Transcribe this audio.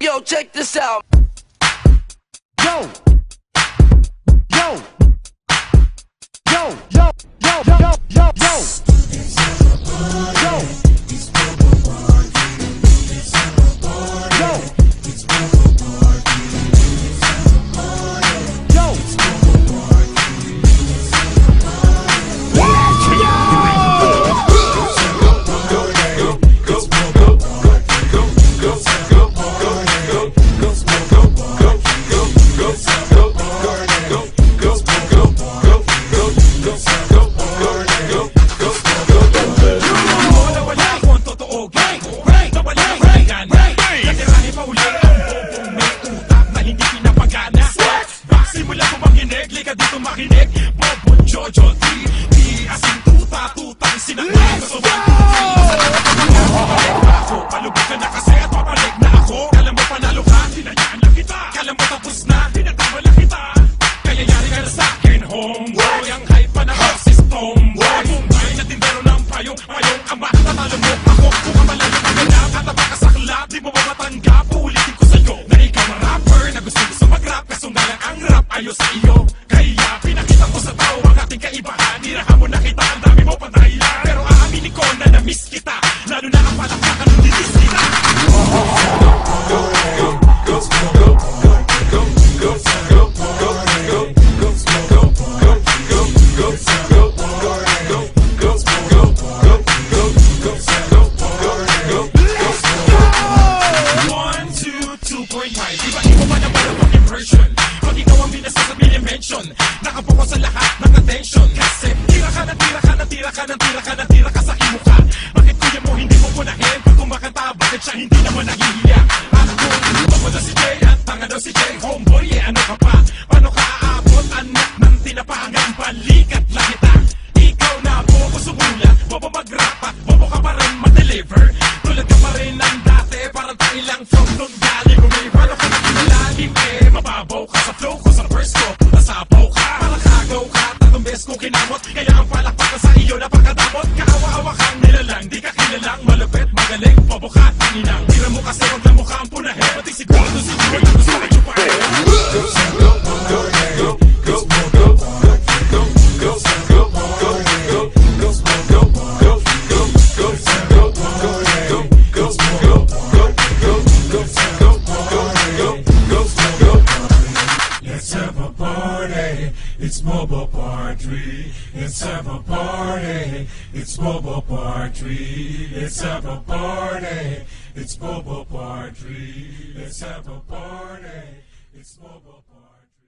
Yo, check this out. Yo, yo, yo, yo, yo, yo, yo, yo, yo. Ayos sa iyo, kaya pinakita ko sa tao ang ating kaibahan. Nirahan mo na kita, ang dami mo patahilan. Pero aaminin ko na na-miss kita, lalo na ang palakpakan ng dinis kita. Nakapokus sa lahat ng attention. Kasi tira ka na tira ka na tira ka na tira ka na tira ka sa imuka. Bakit kuya mo hindi mo punahin? Pag kumakanta, bakit siya hindi naman nahihiya? At kung bako na si Jay at tanga daw si Jay, homeboy, ano ka pa? Paano ka aabot anak ng tinapa hanggang balikat lang kita? Ikaw na bobo sumula, bobo mag-rap at bobo ka pa rin mag-deliver. Tulad ka pa rin ng dati, parang tayo lang from nung galing. Umibalo ka na kinalalim eh, mababaw ka sa flow ko sa verse ko. Nasabaw ka, malakagaw ka, tatlong beses ko kinamot. Kaya ang palakpakan sa iyo napakadamot. Kaawa-awa kang nilalang, di ka kilalang. Malupit, magaling, bobo ka, taninang. Tira mo kasi wag na mukha ang punahin. Pati siguro siguro na gusto ka chupahin. It's Bobo Part 3. Let's have a party. It's Bobo Part 3. Let's have a party. It's Bobo Part 3. Let's have a party. It's Bobo Part 3.